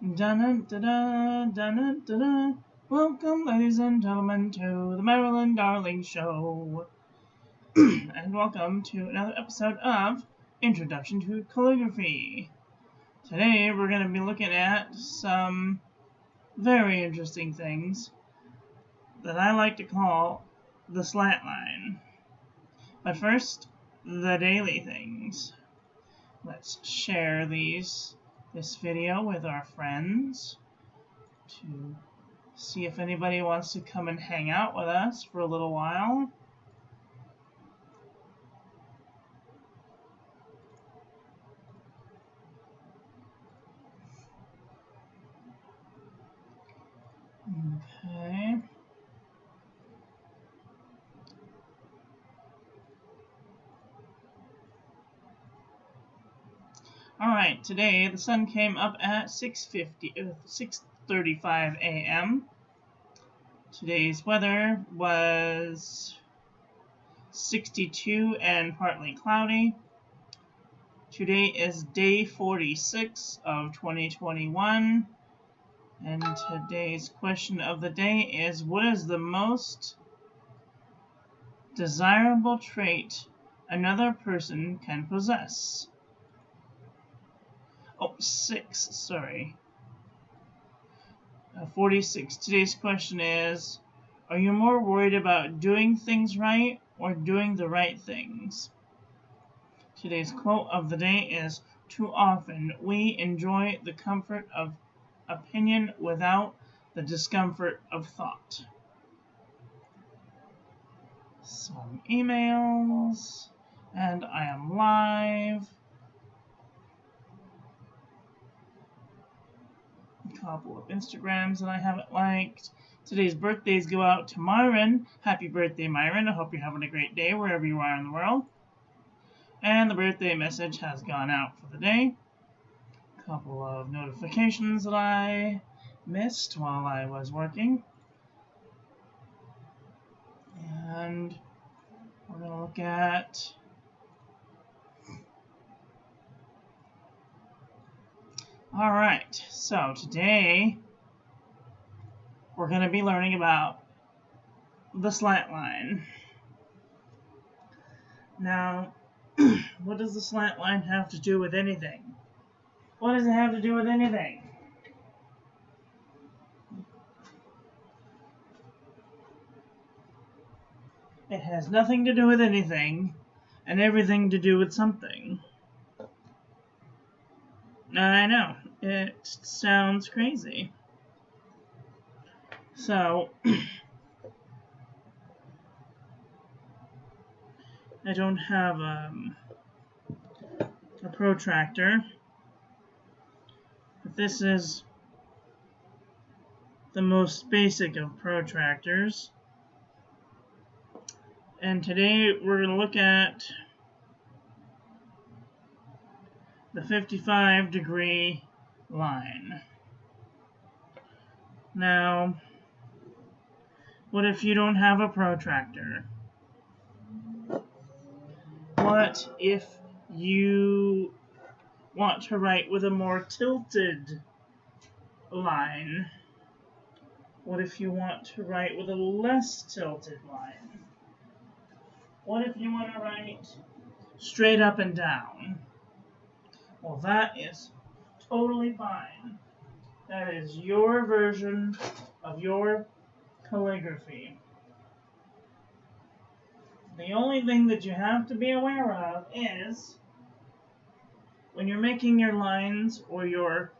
Dun-dun-dun-dun, dun-dun-dun-dun. Welcome, ladies and gentlemen, to the Marilyn Darling Show. And welcome to another episode of Introduction to Calligraphy. Today we're going to be looking at some very interesting things that I like to call the slant line. But first, the daily things. Let's share this video with our friends to see if anybody wants to come and hang out with us for a little while. Okay. Alright, today the sun came up at 6:35 a.m. Today's weather was 62 and partly cloudy. Today is day 46 of 2021. And today's question of the day is, what is the most desirable trait another person can possess? Oh, 6, sorry. 46. Today's question is, are you more worried about doing things right or doing the right things? Today's quote of the day is, too often we enjoy the comfort of opinion without the discomfort of thought. Some emails, and I am live. A couple of Instagrams that I haven't liked. Today's birthdays go out to Myron. Happy birthday, Myron. I hope you're having a great day wherever you are in the world. And the birthday message has gone out for the day. A couple of notifications that I missed while I was working. And we're going to look at Alright, so today we're going to be learning about the slant line. Now, what does the slant line have to do with anything? What does it have to do with anything? It has nothing to do with anything and everything to do with something. I know, it sounds crazy. So, I don't have a protractor, but this is the most basic of protractors. And today we're going to look at the 55-degree line. Now, what if you don't have a protractor? What if you want to write with a more tilted line? What if you want to write with a less tilted line? What if you want to write straight up and down? Well, that is totally fine. That is your version of your calligraphy. The only thing that you have to be aware of is when you're making your lines or you're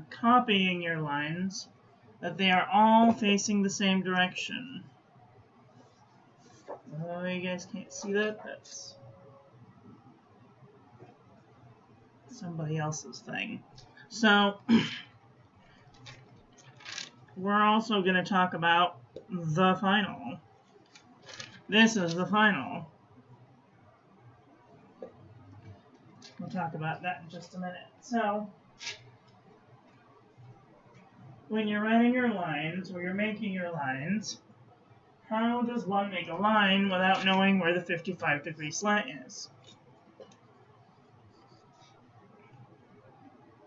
copying your lines, that they are all facing the same direction. Oh, you guys can't see that? That's somebody else's thing. So, we're also going to talk about the final. This is the final. We'll talk about that in just a minute. So, when you're writing your lines, or you're making your lines, how does one make a line without knowing where the 55-degree slant is?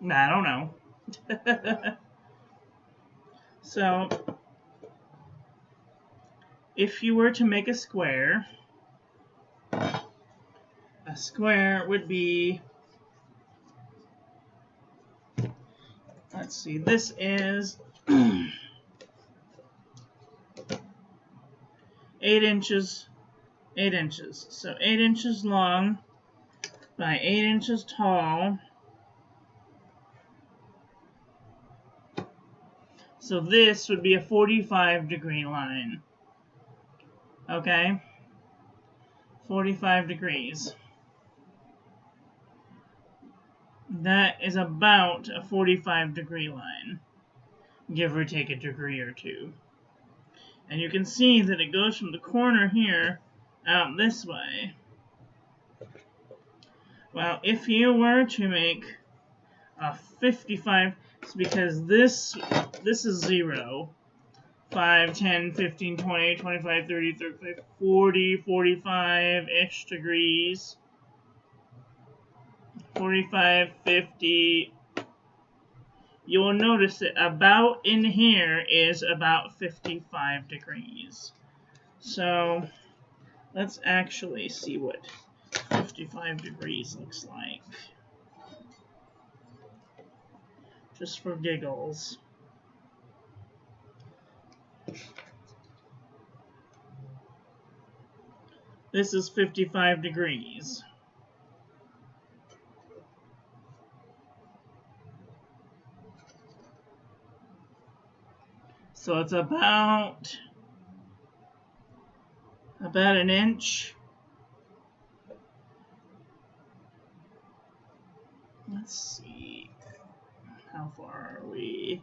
I don't know. So, if you were to make a square would be, let's see, this is 8 inches, 8 inches. So 8 inches long by 8 inches tall. So this would be a 45-degree line. Okay? 45 degrees. That is about a 45-degree line, give or take a degree or two. And you can see that it goes from the corner here out this way. Well, if you were to make a 55, it's because this is 0, 5, 10, 15, 20, 25, 30, 35, 40, 45-ish degrees. 45, 50. You will notice that about in here is about 55 degrees. So let's actually see what 55 degrees looks like. Just for giggles. This is 55 degrees. So it's about an inch. Let's see. How far are we?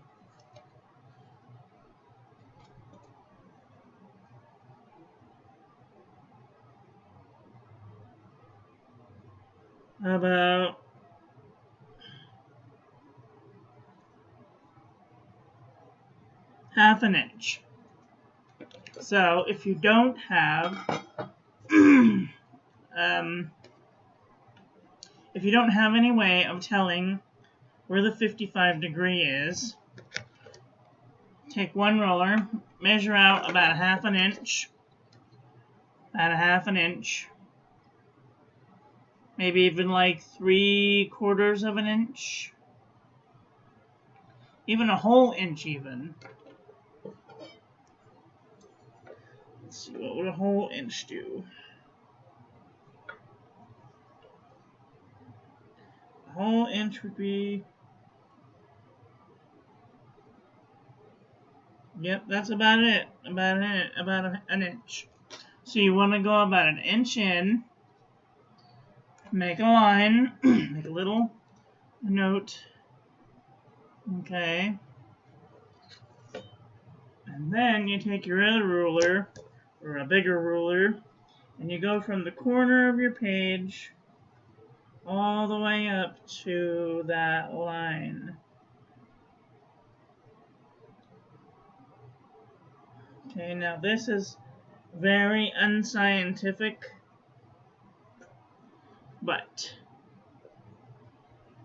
About half an inch. So if you don't have if you don't have any way of telling where the 55 degree is, take one ruler, measure out about half an inch, maybe even like 3/4 of an inch, even a whole inch even. Let's see, what would a whole inch do? A whole inch would be, yep, that's about it, about an inch. So you want to go about an inch in, make a line, make a little note, okay, and then you take your other ruler, or a bigger ruler, and you go from the corner of your page all the way up to that line. Okay, now this is very unscientific, but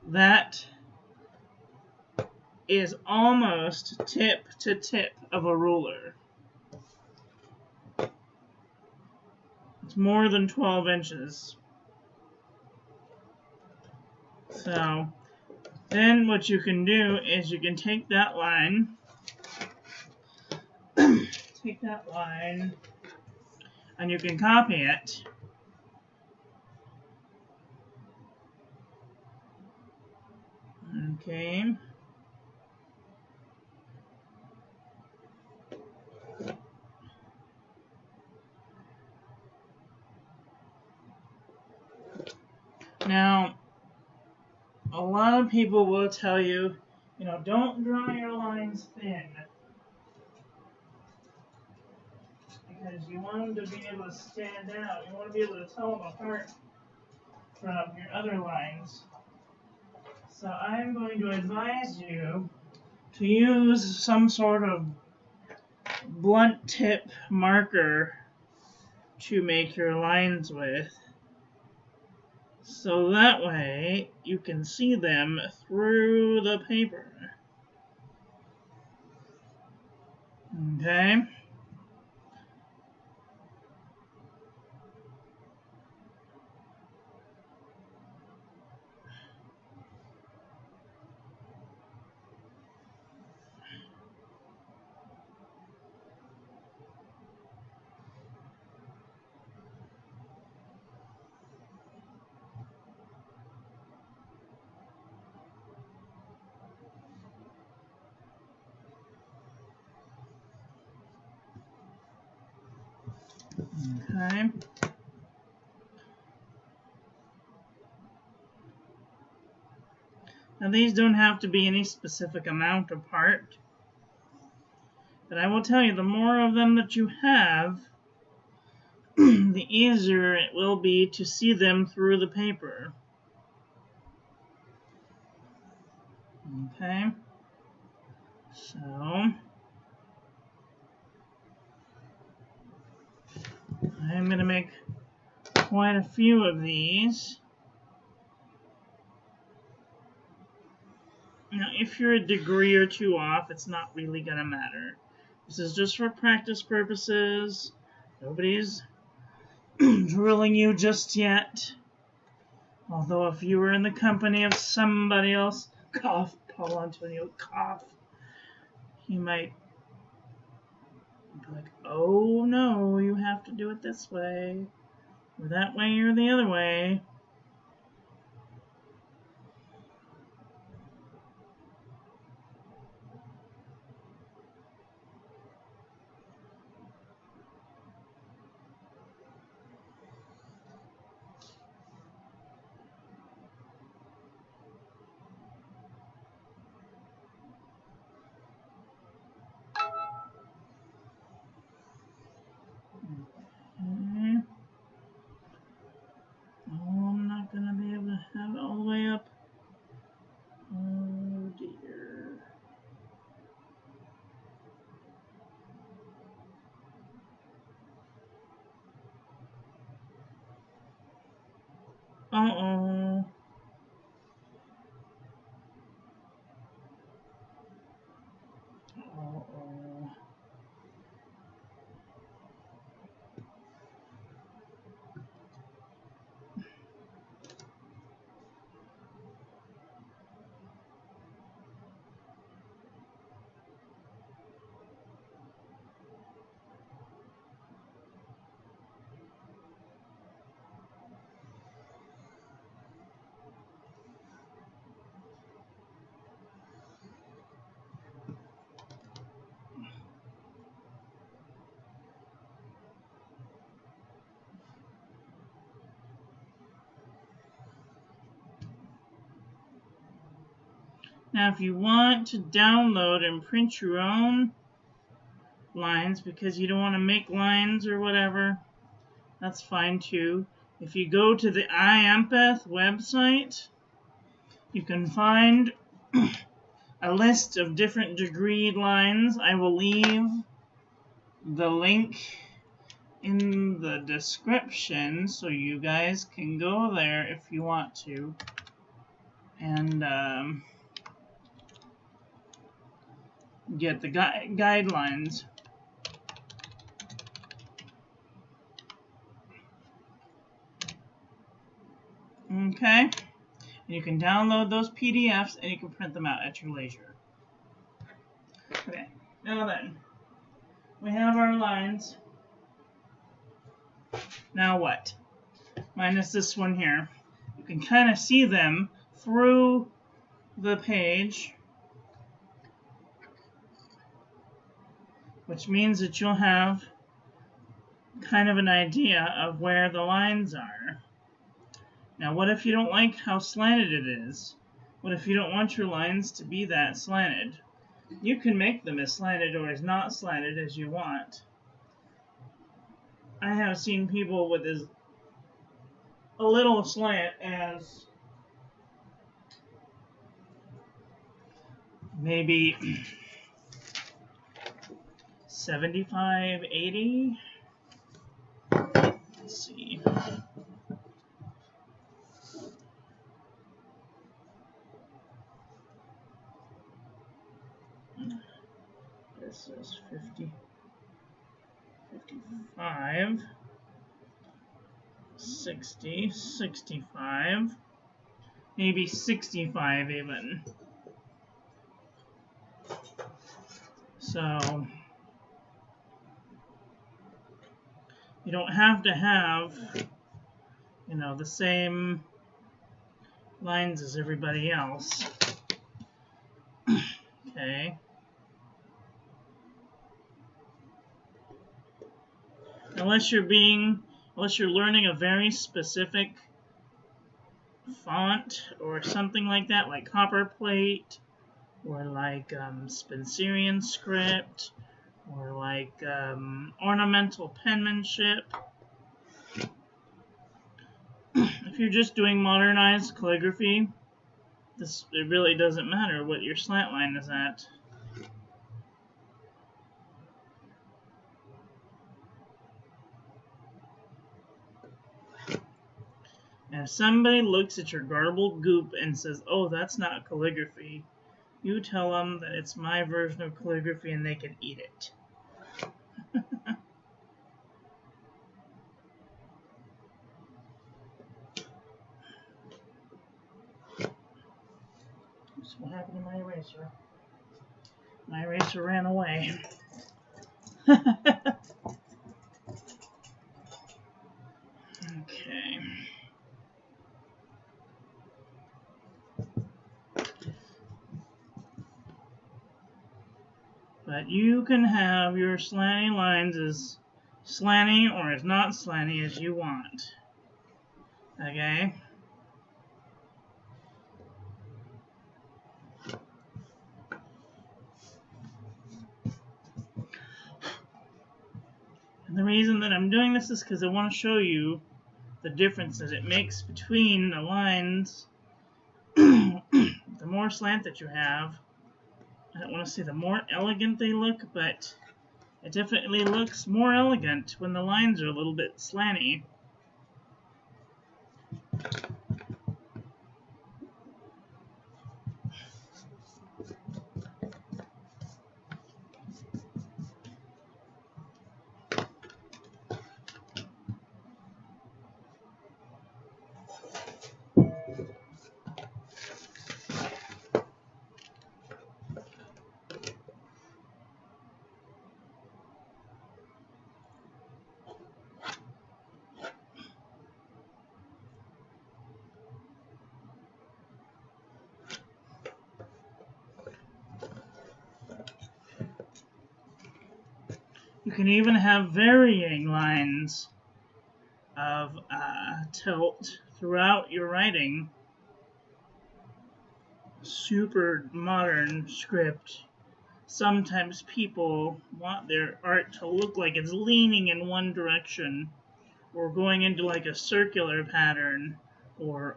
that is almost tip to tip of a ruler. It's more than 12 inches. So then what you can do is you can take that line, and you can copy it. Okay. Now, a lot of people will tell you, don't draw your lines thin, because you want them to be able to stand out. You want to be able to tell them apart from your other lines. So I'm going to advise you to use some sort of blunt tip marker to make your lines with. So that way you can see them through the paper. Okay? Okay. Now these don't have to be any specific amount apart, but I will tell you, the more of them that you have, the easier it will be to see them through the paper. Okay, so I'm going to make quite a few of these. Now, if you're a degree or two off, it's not really going to matter. This is just for practice purposes. Nobody's drilling you just yet. Although if you were in the company of somebody else, cough, Paul Antonio, cough, he might be like, oh no, you have to do it this way, or that way, or the other way. I'm not going to be able to have it all the way up. Oh dear. Uh-oh. Uh-oh. Now, if you want to download and print your own lines because you don't want to make lines or whatever, that's fine too. If you go to the iEmpath website, you can find a list of different degreed lines. I will leave the link in the description so you guys can go there if you want to. And get the guidelines. Okay, and you can download those PDFs and you can print them out at your leisure. Okay, now then, we have our lines. Now what? Minus this one here. You can kind of see them through the page, which means that you'll have kind of an idea of where the lines are. Now, what if you don't like how slanted it is? What if you don't want your lines to be that slanted? You can make them as slanted or as not slanted as you want. I have seen people with a little slant as maybe 75, 80. Let's see. This is 50, 55, 60, 65, maybe 65 even. So you don't have to have, you know, the same lines as everybody else. Okay. Unless you're learning a very specific font or something like that, like copperplate, or like Spencerian script, or like ornamental penmanship. If you're just doing modernized calligraphy, it really doesn't matter what your slant line is at. And if somebody looks at your garbled goop and says, "Oh, that's not calligraphy," you tell them that it's my version of calligraphy and they can eat it. Oops, what happened to my eraser? My eraser ran away. Okay. But you can have your slanty lines as slanty or as not slanty as you want. Okay? And the reason that I'm doing this is because I want to show you the difference that it makes between the lines. The more slant that you have, I don't want to say the more elegant they look, but it definitely looks more elegant when the lines are a little bit slanty. You can even have varying lines of tilt throughout your writing. Super modern script. Sometimes people want their art to look like it's leaning in one direction, or going into like a circular pattern, or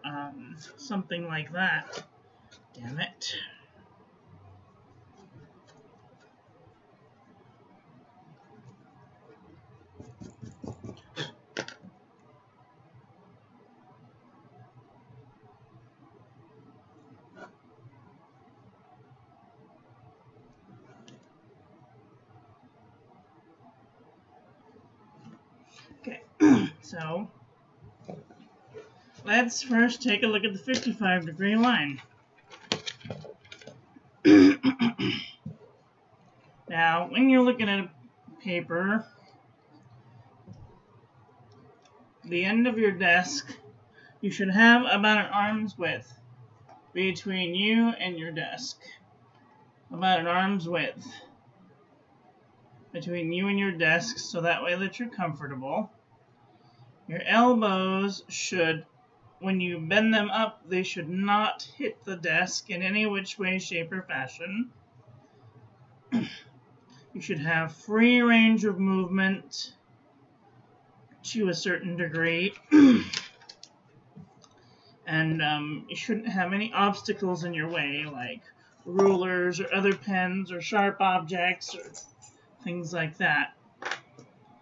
something like that. Damn it. Okay, so let's first take a look at the 55-degree line. Now, when you're looking at a paper, the end of your desk, you should have about an arm's width between you and your desk. About an arm's width between you and your desk, so that way that you're comfortable. Your elbows should, when you bend them up, they should not hit the desk in any which way, shape, or fashion. You should have free range of movement to a certain degree. And you shouldn't have any obstacles in your way, like rulers or other pens or sharp objects or things like that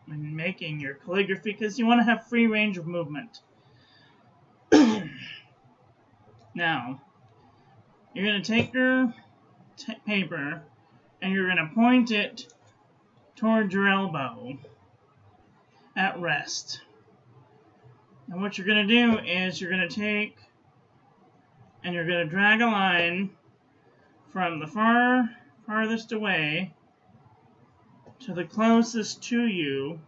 when making your calligraphy, because you want to have free range of movement. Now, you're going to take your paper and you're going to point it towards your elbow at rest. And what you're going to do is you're going to take and you're going to drag a line from the farthest away to the closest to you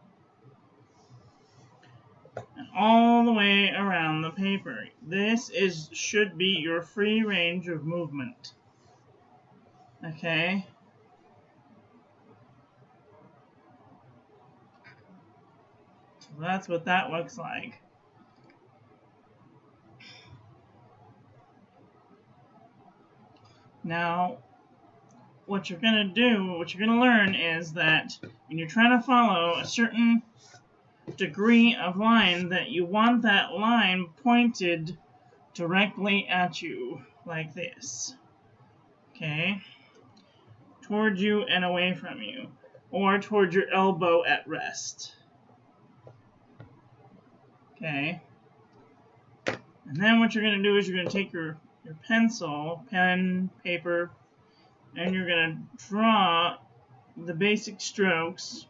and all the way around the paper. This should be your free range of movement. Okay? So that's what that looks like. Now, what you're going to do, what you're going to learn is that when you're trying to follow a certain degree of line, that you want that line pointed directly at you, like this. Okay? Towards you and away from you, or towards your elbow at rest. Okay? And then what you're going to do is you're going to take your pencil, pen, paper, and you're going to draw the basic strokes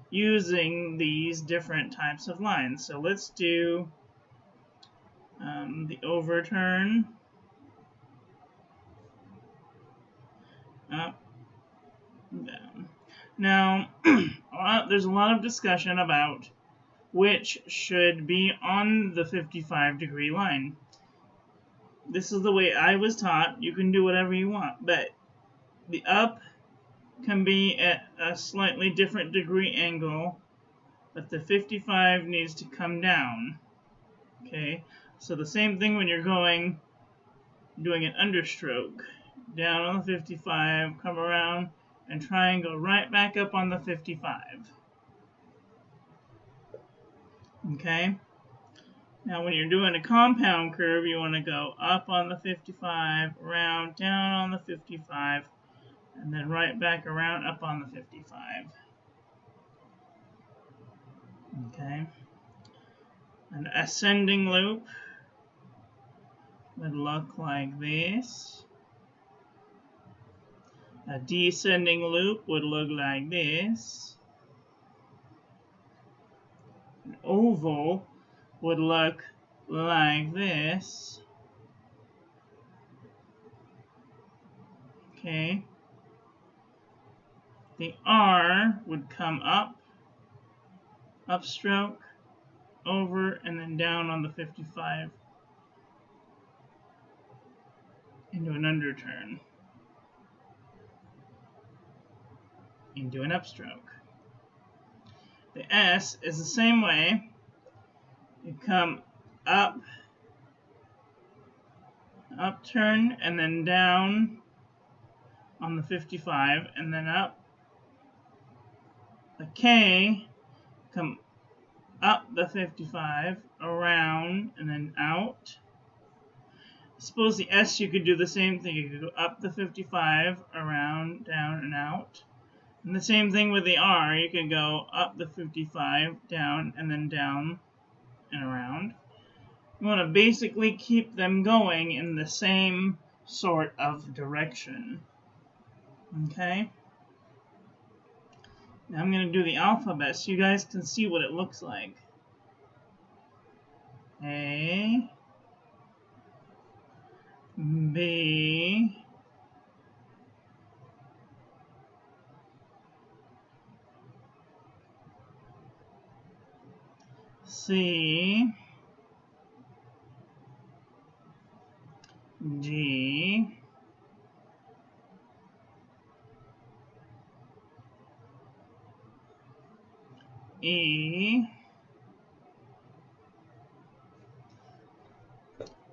using these different types of lines. So let's do the overturn, up, down. Now, there's a lot of discussion about which should be on the 55-degree line. This is the way I was taught. You can do whatever you want, but the up can be at a slightly different degree angle, but the 55 needs to come down. Okay, so the same thing when you're doing an understroke. Down on the 55, come around, and try and go right back up on the 55. Okay? Now when you're doing a compound curve, you want to go up on the 55, around, down on the 55, and then right back around up on the 55. Okay? An ascending loop would look like this. A descending loop would look like this. An oval would look like this. Okay. The R would come up, upstroke, over, and then down on the 55 into an underturn, into an upstroke. The S is the same way. You come up, upturn, and then down on the 55, and then up. The K, come up the 55, around, and then out. I suppose the S, you could do the same thing. You could go up the 55, around, down, and out. And the same thing with the R. You can go up the 55, down, and then down and around. You want to basically keep them going in the same sort of direction. Okay? Now I'm going to do the alphabet so you guys can see what it looks like. A, B, C, G, E,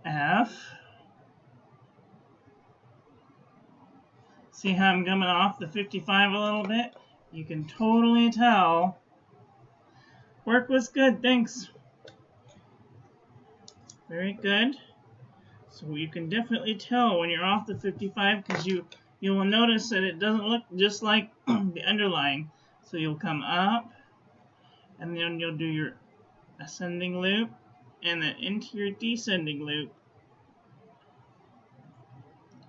F. See how I'm coming off the 55 a little bit? You can totally tell. Work was good, thanks. Very good. So you can definitely tell when you're off the 55 because you will notice that it doesn't look just like the underlying. So you'll come up, and then you'll do your ascending loop, and then into your descending loop.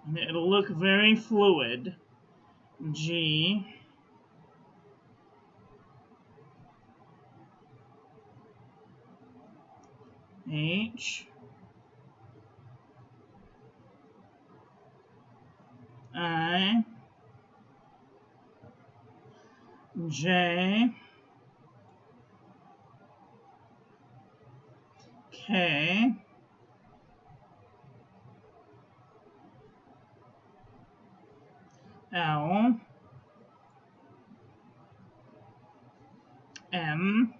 And it'll look very fluid. G, H, I, J, K, L, M,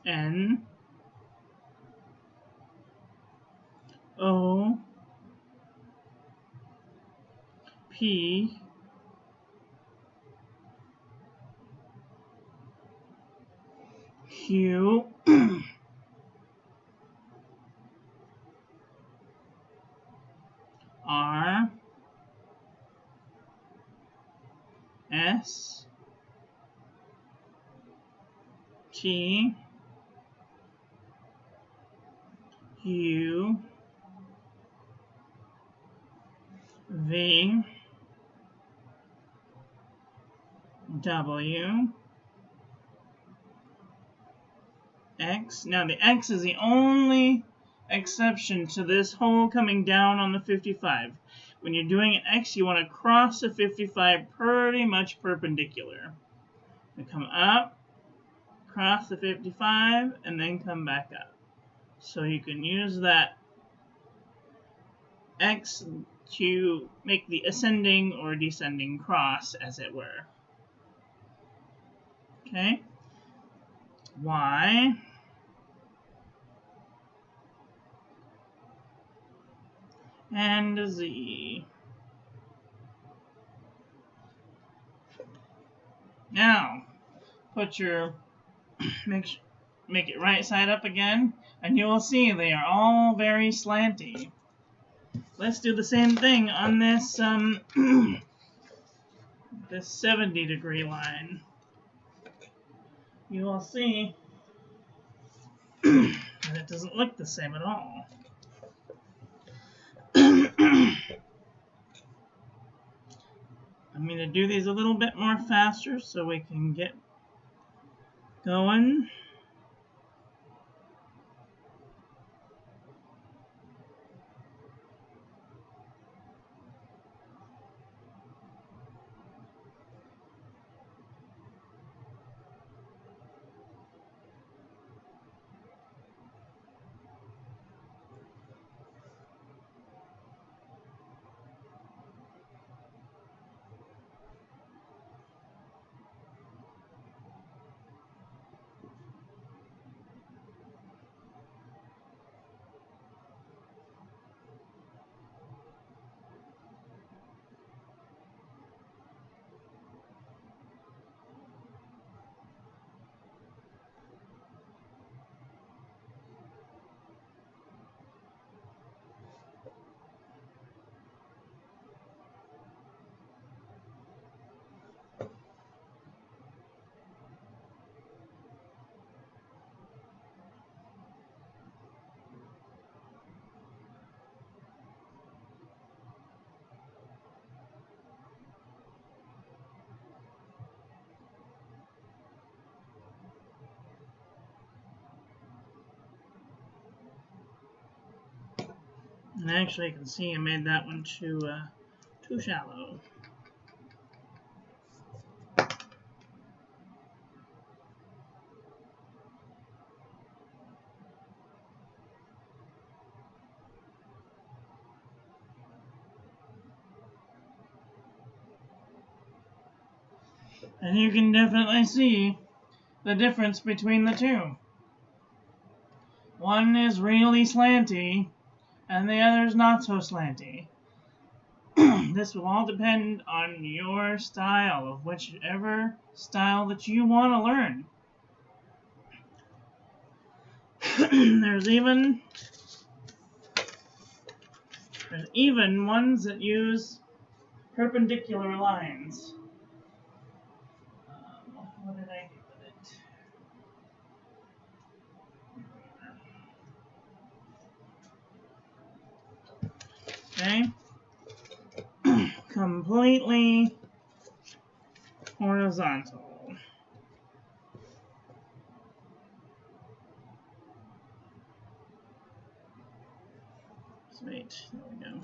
N, O, P, Q, R, S, T, U, V, W, X. Now the X is the only exception to this whole coming down on the 55. When you're doing an X, you want to cross the 55 pretty much perpendicular. You come up, cross the 55, and then come back up. So you can use that X to make the ascending or descending cross, as it were. Okay? Y, and Z. Now, put your make it right side up again, and you will see they are all very slanty. Let's do the same thing on this this 70-degree line. You will see that it doesn't look the same at all. I'm going to do these a little bit more faster so we can get going. And actually, you can see I made that one too shallow. And you can definitely see the difference between the two. One is really slanty, and the other is not so slanty. This will all depend on your style, of whichever style that you want to learn. There's even ones that use perpendicular lines. What did I do with it? Okay. Completely horizontal. Wait, there we go.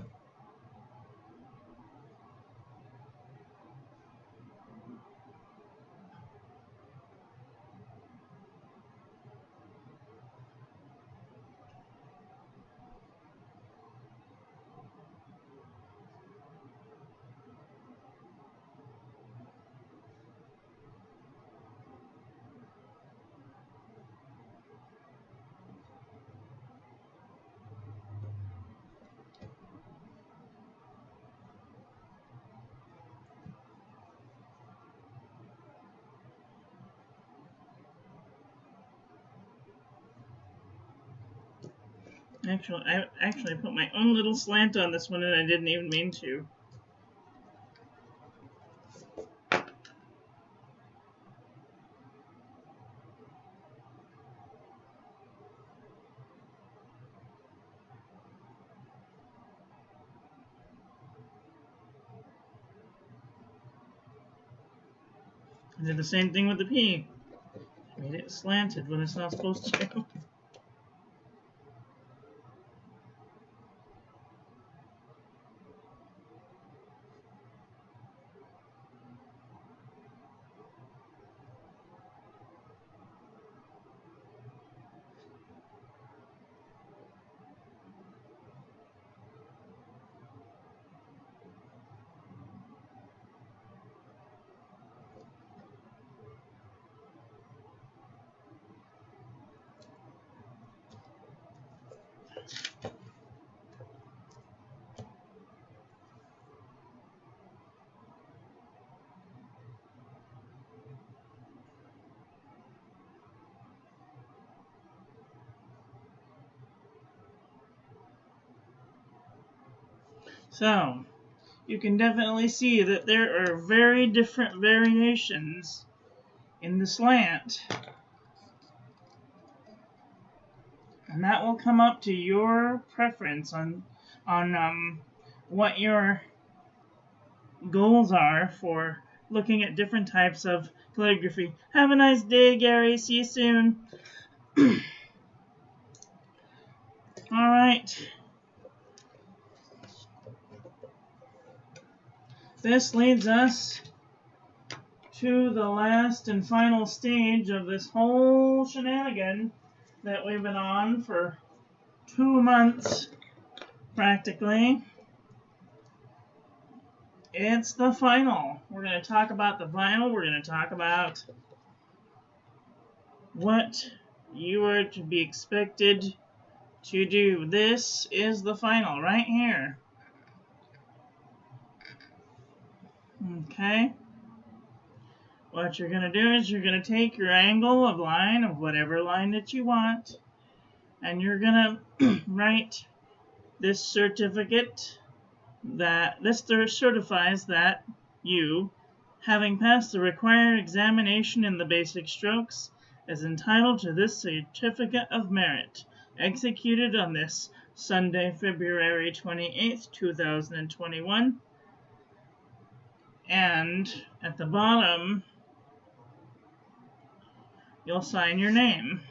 I actually put my own little slant on this one, and I didn't even mean to. I did the same thing with the P. I made it slanted when it's not supposed to. So, you can definitely see that there are very different variations in the slant. And that will come up to your preference on what your goals are for looking at different types of calligraphy. Have a nice day, Gary. See you soon. All right. This leads us to the last and final stage of this whole shenanigan that we've been on for 2 months, practically. It's the final. We're going to talk about the final. We're going to talk about what you are to be expected to do. This is the final right here. Okay? What you're going to do is you're going to take your angle of line of whatever line that you want, and you're going to write this certificate that this certifies that you, having passed the required examination in the basic strokes, is entitled to this certificate of merit, executed on this Sunday, February 28th, 2021. And at the bottom, you'll sign your name.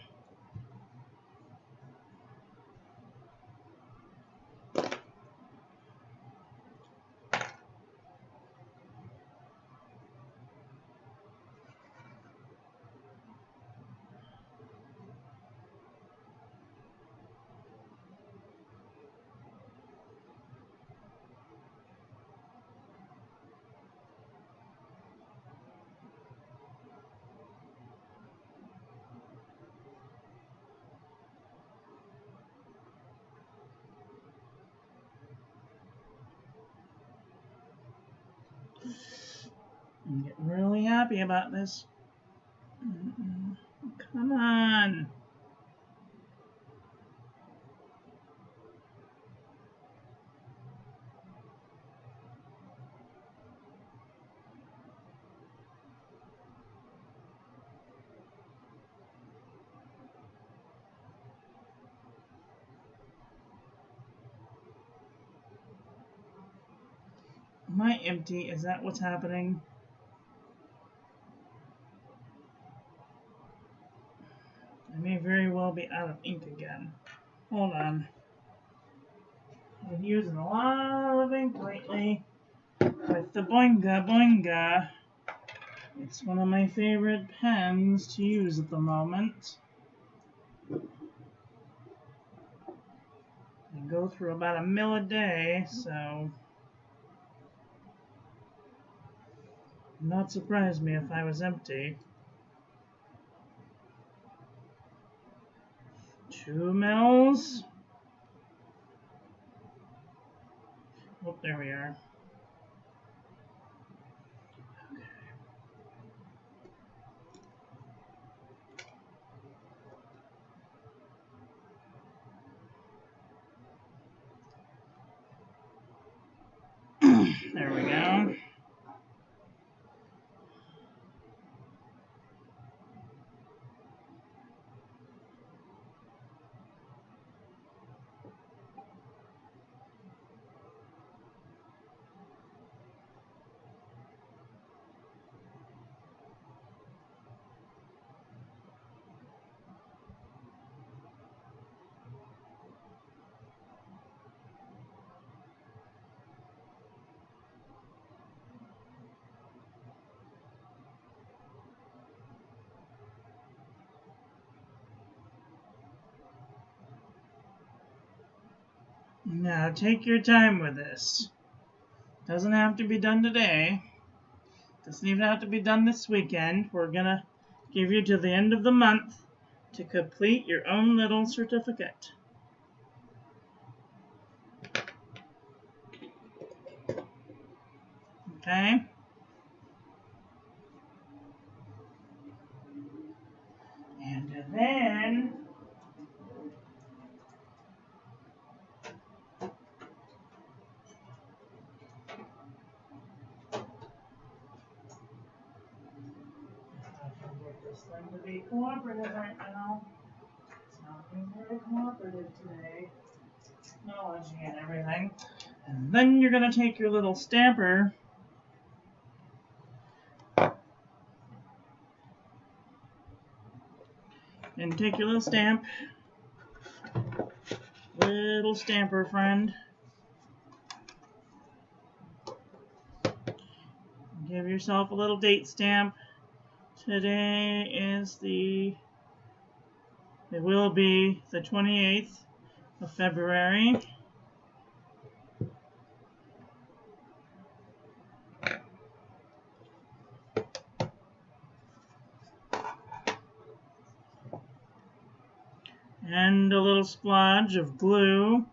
I'm getting really happy about this. Come on. Am I empty? Is that what's happening? I may very well be out of ink again. Hold on. I've been using a lot of ink lately with the Boinga Boinga. It's one of my favorite pens to use at the moment. I go through about 1 mil a day, so it would not surprise me if I was empty. 2 mils. Oh, there we are. There we go. Now take your time with this. Doesn't have to be done today. Doesn't even have to be done this weekend. We're gonna give you to the end of the month to complete your own little certificate. Okay? And then this thing to be cooperative right now. It's not being very cooperative today. Technology and everything. And then you're going to take your little stamper and take your little stamp. Little stamper friend. Give yourself a little date stamp. Today is it will be the 28th of February. And a little splodge of glue.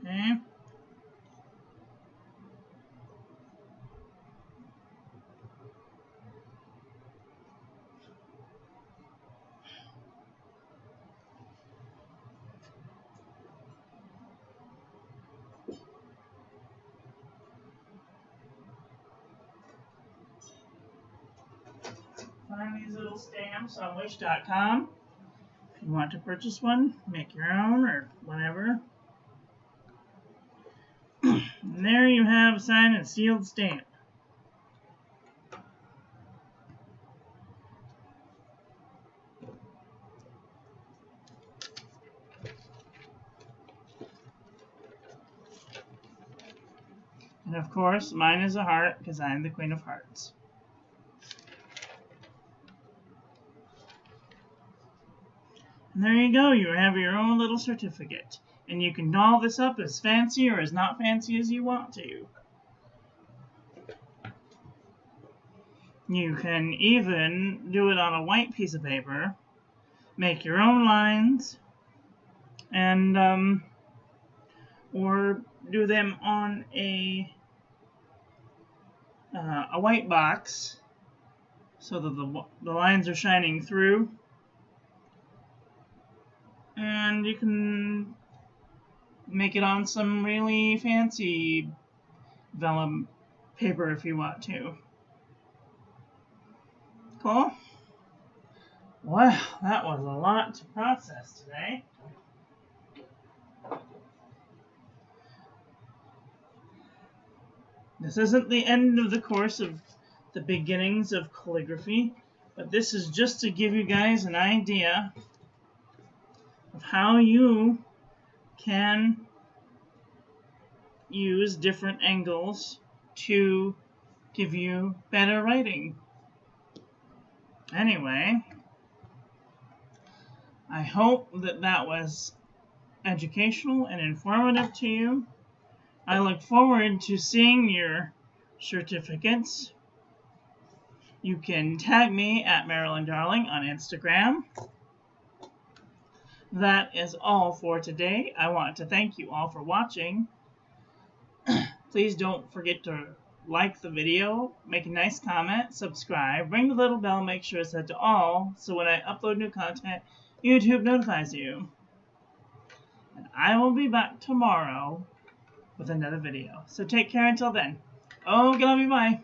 Okay. Find these little stamps on wish.com. If you want to purchase one, make your own or whatever. And there you have a signed and sealed stamp. And of course, mine is a heart because I'm the Queen of Hearts. And there you go, you have your own little certificate. And you can doll this up as fancy or as not fancy as you want to. You can even do it on a white piece of paper, make your own lines, and or do them on a white box so that the lines are shining through. And you can make it on some really fancy vellum paper if you want to. Cool? Wow, that was a lot to process today. This isn't the end of the course of the beginnings of calligraphy, but this is just to give you guys an idea of how you can use different angles to give you better writing. Anyway, I hope that that was educational and informative to you. I look forward to seeing your certificates. You can tag me at Marilyn Darling on Instagram. That is all for today. I want to thank you all for watching. Please don't forget to like the video, make a nice comment, subscribe, ring the little bell, make sure it's set to all, so when I upload new content, YouTube notifies you. And I will be back tomorrow with another video. So take care until then. Oh, love you, bye.